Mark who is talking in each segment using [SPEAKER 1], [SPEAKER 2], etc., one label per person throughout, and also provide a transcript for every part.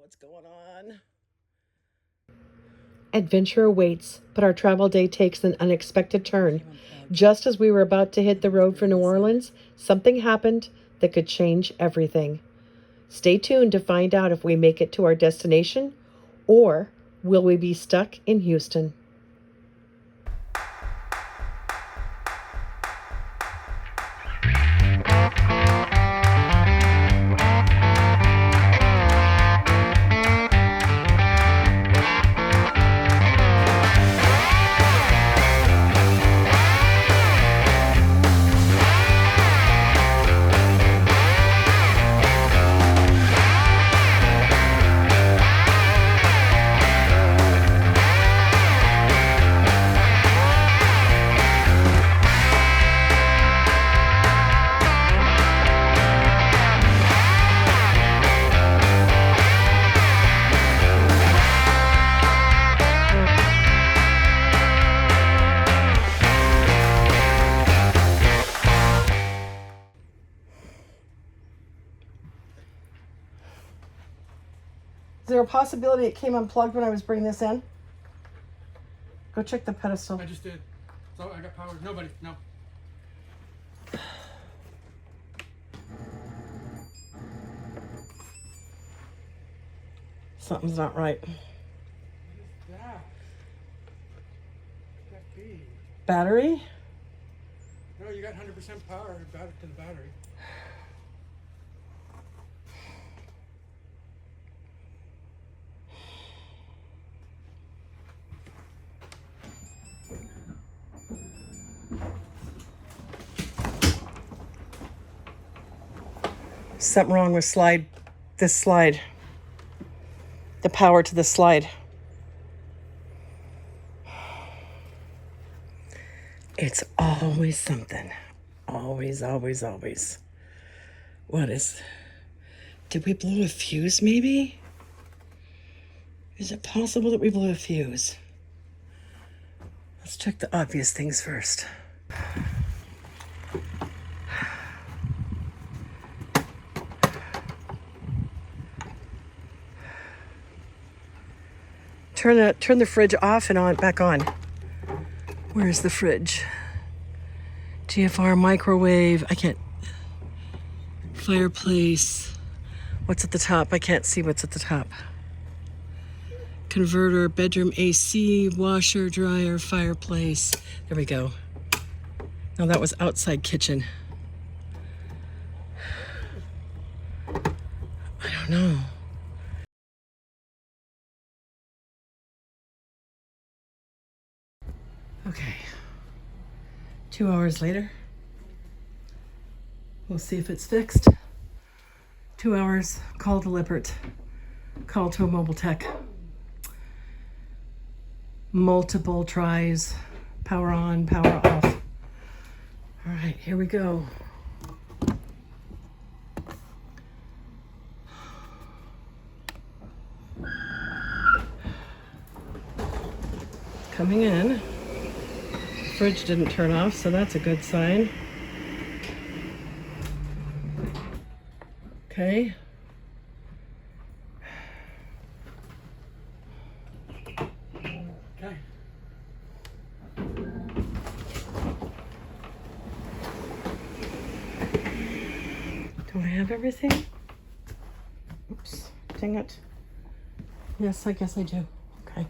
[SPEAKER 1] what's going on.
[SPEAKER 2] Adventure awaits, but our travel day takes an unexpected turn. Just as we were about to hit the road for New Orleans, something happened that could change everything. Stay tuned to find out if we make it to our destination, or will we be stuck in Houston?
[SPEAKER 1] Is there a possibility it came unplugged when I was bringing this in? Go check the pedestal.
[SPEAKER 3] I just did. So I got power. Nobody. No.
[SPEAKER 1] Something's not right.
[SPEAKER 3] What is that? What could that be?
[SPEAKER 1] Battery?
[SPEAKER 3] No, you got 100% power to the battery.
[SPEAKER 1] Something wrong with this slide. The power to the slide. It's always something. Always, always, always. Did we blow a fuse maybe? Is it possible that we blew a fuse? Let's check the obvious things first. Turn the fridge off and back on. Where's the fridge? GFR microwave. I can't. Fireplace. What's at the top? I can't see what's at the top. Converter, bedroom AC, washer, dryer, fireplace. There we go. No, that was outside kitchen. I don't know. Okay, 2 hours later, we'll see if it's fixed. 2 hours, call to Lippert, call to a mobile tech. Multiple tries, power on, power off. All right, here we go. Coming in. Fridge didn't turn off, so that's a good sign. Okay.
[SPEAKER 3] Okay.
[SPEAKER 1] Do I have everything? Oops, dang it. Yes, I guess I do. Okay.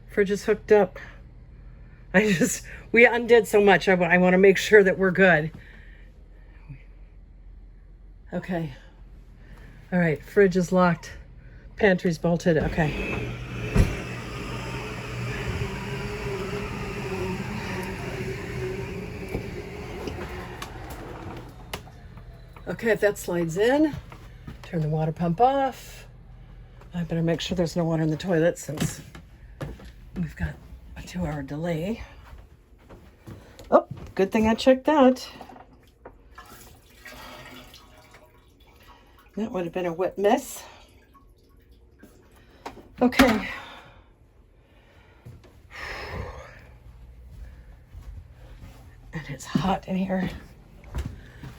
[SPEAKER 1] Fridge is hooked up. We undid so much. I want to make sure that we're good. Okay. All right, fridge is locked. Pantry's bolted. Okay. Okay, if that slides in, turn the water pump off. I better make sure there's no water in the toilet since we've got a 2-hour delay. Oh, good thing I checked that. That would have been a wet mess. Okay. And it's hot in here.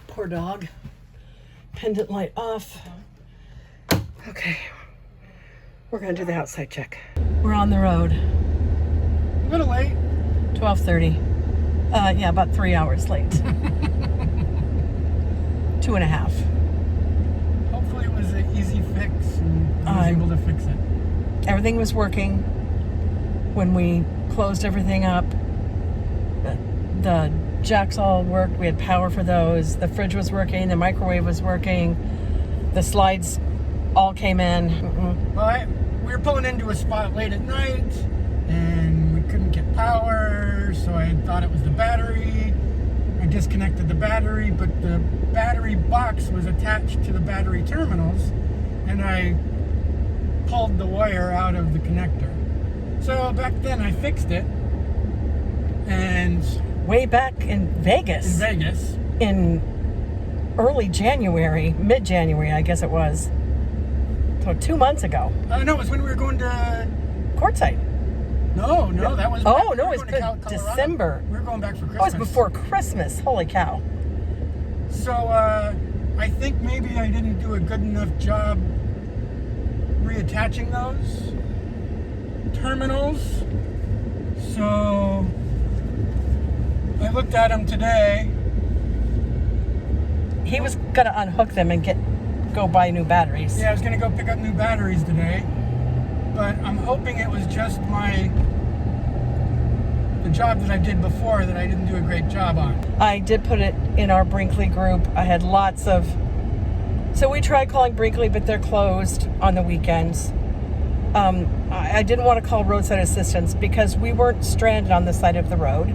[SPEAKER 1] Poor dog. Pendant light off. Okay, we're gonna do the outside check. We're on the road.
[SPEAKER 3] A little late.
[SPEAKER 1] 12:30. Yeah, about 3 hours late. 2.5.
[SPEAKER 3] Hopefully it was an easy fix and I was able to fix it.
[SPEAKER 1] Everything was working when we closed everything up. The jacks all worked. We had power for those. The fridge was working. The microwave was working. The slides all came in.
[SPEAKER 3] Well, we were pulling into a spot late at night and we couldn't get power, so I thought it was the battery. I disconnected the battery, but the battery box was attached to the battery terminals, and I pulled the wire out of the connector. So back then I fixed it, and
[SPEAKER 1] Way back in Vegas. In early January, mid-January, I guess it was. So 2 months ago.
[SPEAKER 3] No, it was when we were going to...
[SPEAKER 1] Quartzsite.
[SPEAKER 3] No, that was...
[SPEAKER 1] Oh, no, it was
[SPEAKER 3] Colorado.
[SPEAKER 1] December.
[SPEAKER 3] We were going back for Christmas.
[SPEAKER 1] Oh, it was before Christmas. Holy cow.
[SPEAKER 3] So, I think maybe I didn't do a good enough job reattaching those terminals. So, I looked at them today.
[SPEAKER 1] He was going to unhook them and go buy new batteries.
[SPEAKER 3] Yeah, I was going to go pick up new batteries today. But I'm hoping it was just the job that I did before that I didn't do a great job on.
[SPEAKER 1] I did put it in our Brinkley group. I had lots of... So we tried calling Brinkley, but they're closed on the weekends. I didn't want to call roadside assistance because we weren't stranded on the side of the road.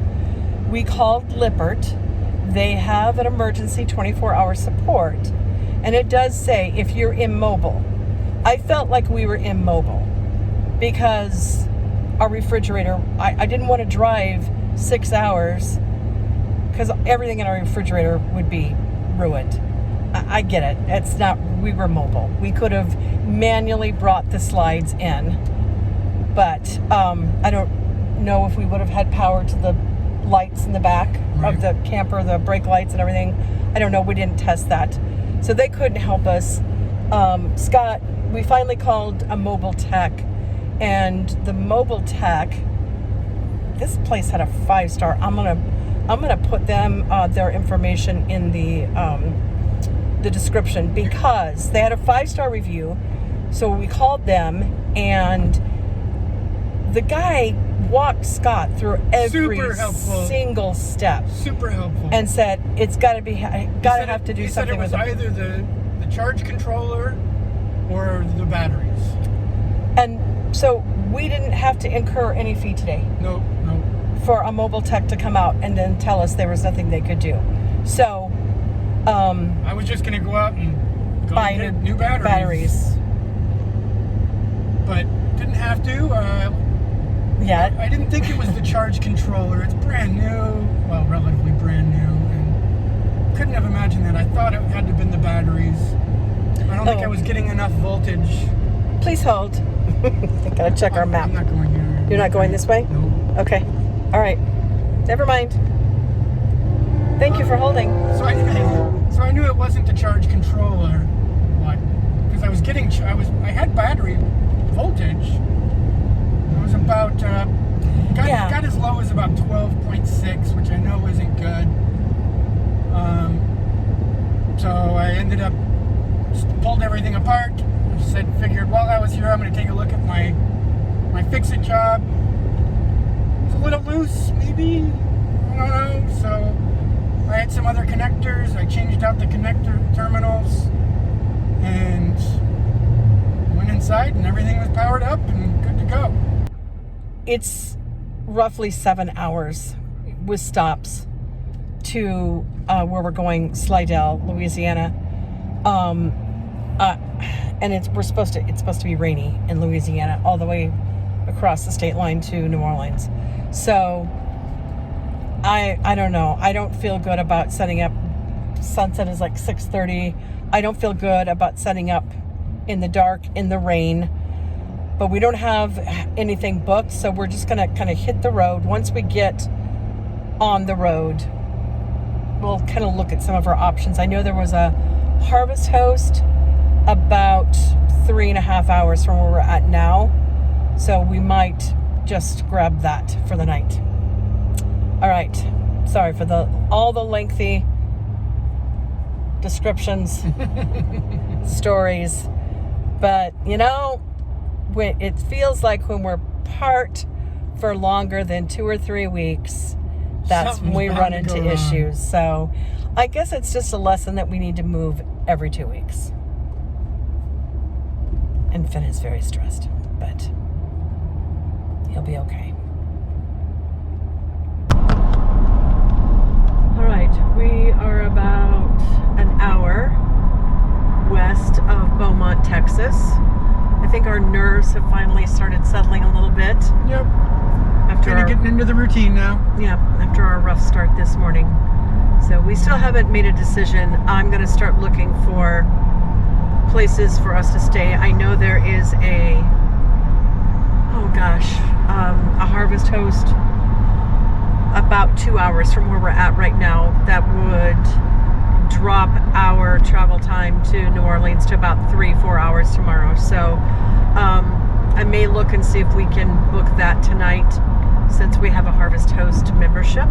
[SPEAKER 1] We called Lippert. They have an emergency 24-hour support. And it does say if you're immobile. I felt like we were immobile because our refrigerator, I didn't want to drive 6 hours because everything in our refrigerator would be ruined. I get it. It's not, we were mobile. We could have manually brought the slides in, but I don't know if we would have had power to the lights in the back of the camper, the brake lights and everything. I don't know. We didn't test that. So they couldn't help us. Scott, we finally called a mobile tech, and the mobile tech, this place had a 5-star. I'm gonna put them their information in the description because they had a 5-star review. So we called them, and the guy walked Scott through every single step.
[SPEAKER 3] Super helpful.
[SPEAKER 1] And said it's got to have to do something with it.
[SPEAKER 3] He said it was either the charge controller or the batteries.
[SPEAKER 1] And so we didn't have to incur any fee today.
[SPEAKER 3] No.
[SPEAKER 1] For a mobile tech to come out and then tell us there was nothing they could do. So
[SPEAKER 3] I was just going to go out and
[SPEAKER 1] buy
[SPEAKER 3] new batteries. But didn't have to.
[SPEAKER 1] Yeah.
[SPEAKER 3] I didn't think it was the charge controller. It's brand new. Well, relatively brand new. And couldn't have imagined that. I thought it had to have been the batteries. I don't think I was getting enough voltage.
[SPEAKER 1] Please hold. Gotta check our map.
[SPEAKER 3] I'm not going here.
[SPEAKER 1] You're not going this way?
[SPEAKER 3] No.
[SPEAKER 1] Okay. All right. Never mind. Thank you for holding.
[SPEAKER 3] So I knew it wasn't the charge controller. Because I had battery voltage. It was about, got as low as about 12.6, which I know isn't good. So I ended up, pulled everything apart, figured while I was here, I'm going to take a look at my fix-it job. It's a little loose, maybe, I don't know. So I had some other connectors. I changed out the connector terminals and went inside, and everything was powered up and good to go.
[SPEAKER 1] It's roughly 7 hours with stops to where we're going, Slidell, Louisiana. And it's supposed to be rainy in Louisiana all the way across the state line to New Orleans. So I don't know. I don't feel good about setting up. Sunset is like 6:30. I don't feel good about setting up in the dark, in the rain. But we don't have anything booked, so we're just gonna kind of hit the road. Once we get on the road, we'll kind of look at some of our options. I know there was a Harvest Host about 3.5 hours from where we're at now. So we might just grab that for the night. All right. Sorry for all the lengthy descriptions, stories. But, you know, it feels like when we're apart for longer than 2 or 3 weeks, that's when we run into issues. So I guess it's just a lesson that we need to move every 2 weeks. And Finn is very stressed, but he'll be okay. All right, we are about an hour west of Beaumont, Texas. I think our nerves have finally started settling a little bit.
[SPEAKER 3] Yep.
[SPEAKER 1] After
[SPEAKER 3] Getting into the routine now.
[SPEAKER 1] Yeah, after our rough start this morning. So we still haven't made a decision. I'm going to start looking for places for us to stay. I know there is a Harvest Host about 2 hours from where we're at right now that would drop our travel time to New Orleans to about 3-4 hours tomorrow. So I may look and see if we can book that tonight, since we have a Harvest Host membership.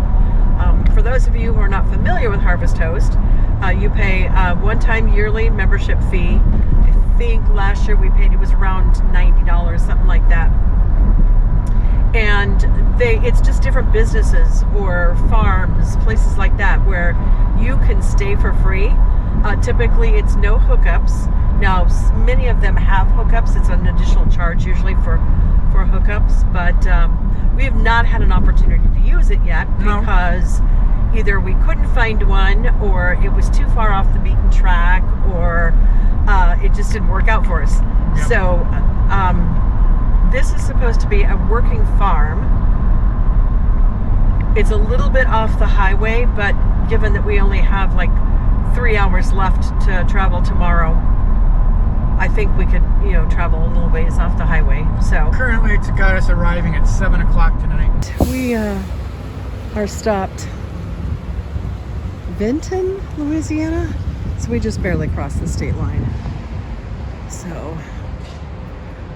[SPEAKER 1] For those of you who are not familiar with Harvest Host, you pay a one-time yearly membership fee. I think last year we paid, it was around $90, something like that. And it's just different businesses or farms, places like that, where you can stay for free. Typically it's no hookups. Now, many of them have hookups. It's an additional charge usually for hookups, but we have not had an opportunity to use it yet because either we couldn't find one, or it was too far off the beaten track, or it just didn't work out for us. Yep. So this is supposed to be a working farm. It's a little bit off the highway, but given that we only have like 3 hours left to travel tomorrow, I think we could, travel a little ways off the highway. So
[SPEAKER 3] currently it's got us arriving at 7 o'clock tonight.
[SPEAKER 1] We are stopped Vinton, Louisiana. So we just barely crossed the state line. So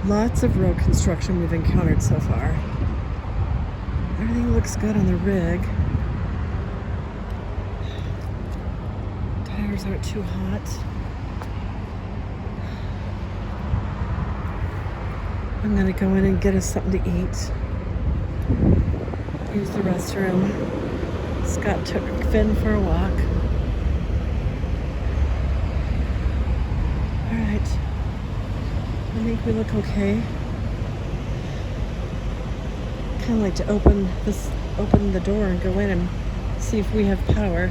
[SPEAKER 1] lots of road construction we've encountered so far. Everything looks good on the rig. Tires aren't too hot. I'm gonna go in and get us something to eat. Use the restroom. Scott took Finn for a walk. All right. I think we look okay. Kind of like to open the door and go in and see if we have power.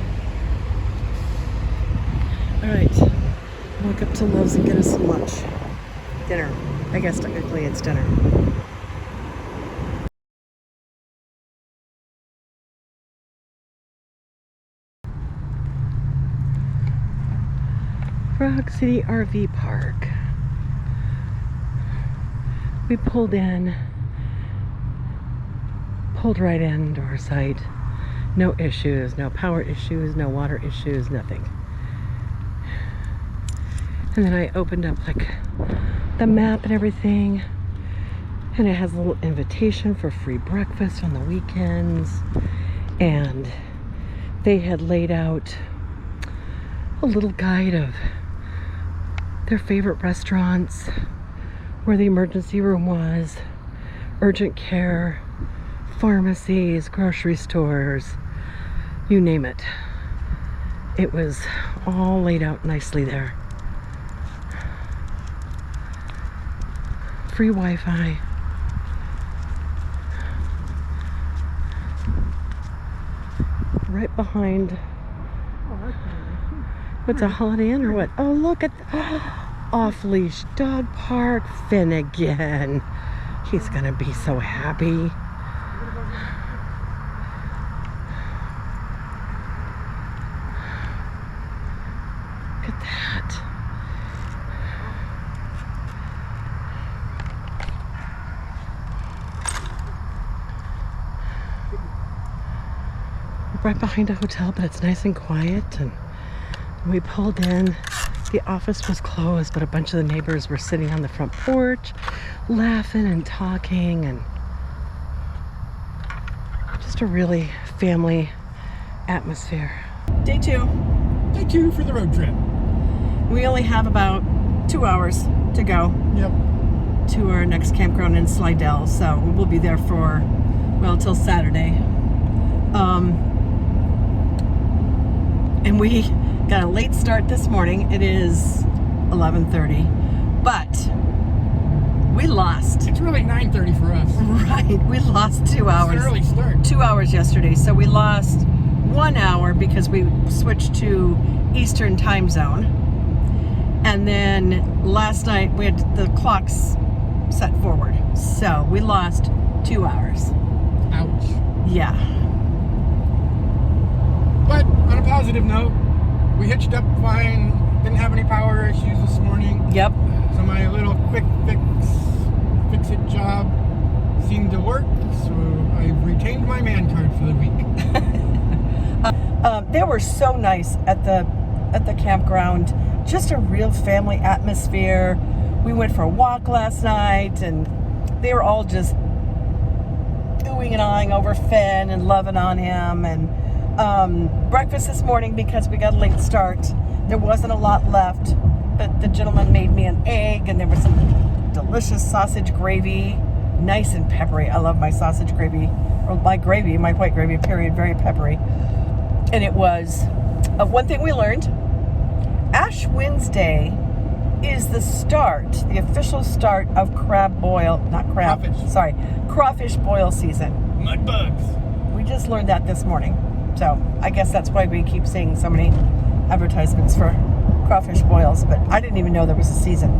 [SPEAKER 1] All right. Walk up to Love's and get us some lunch. Dinner. I guess technically it's dinner. Frog City RV Park. We pulled right into our site. No issues, no power issues, no water issues, nothing. And then I opened up like the map and everything, and it has a little invitation for free breakfast on the weekends, and they had laid out a little guide of their favorite restaurants, where the emergency room was, urgent care, pharmacies, grocery stores, you name it. It was all laid out nicely there. Free Wi-Fi. Right behind. What's a Holiday Inn or what? Oh, look at off-leash dog park. Finn again. He's gonna be so happy. Look at that. Right behind a hotel, but it's nice and quiet. And we pulled in. The office was closed, but a bunch of the neighbors were sitting on the front porch, laughing and talking, and just a really family atmosphere. Day 2.
[SPEAKER 3] Day 2 for the road trip.
[SPEAKER 1] We only have about 2 hours to go
[SPEAKER 3] Yep.
[SPEAKER 1] to our next campground in Slidell, so we will be there for, well, till Saturday. And we got a late start this morning. It is 11:30, but we lost.
[SPEAKER 3] It's really 9:30 for us.
[SPEAKER 1] Right, we lost 2 hours.
[SPEAKER 3] It's an early start.
[SPEAKER 1] 2 hours yesterday, so we lost 1 hour because we switched to Eastern time zone. And then last night we had the clocks set forward, so we lost 2 hours.
[SPEAKER 3] Ouch.
[SPEAKER 1] Yeah.
[SPEAKER 3] But on a positive note, we hitched up fine. Didn't have any power issues this morning.
[SPEAKER 1] Yep.
[SPEAKER 3] So my little quick fix-it job seemed to work. So I retained my man card for the week.
[SPEAKER 1] They were so nice at the campground. Just a real family atmosphere. We went for a walk last night, and they were all just oohing and ahhing over Finn and loving on him. And breakfast this morning, because we got a late start, there wasn't a lot left, but the gentleman made me an egg, and there was some delicious sausage gravy, nice and peppery. I love my sausage gravy, or my gravy, my white gravy, period, very peppery. And it was, one thing we learned, Ash Wednesday is the start, the official start of crawfish boil season.
[SPEAKER 3] Mud bugs.
[SPEAKER 1] We just learned that this morning. So I guess that's why we keep seeing so many advertisements for crawfish boils, but I didn't even know there was a season.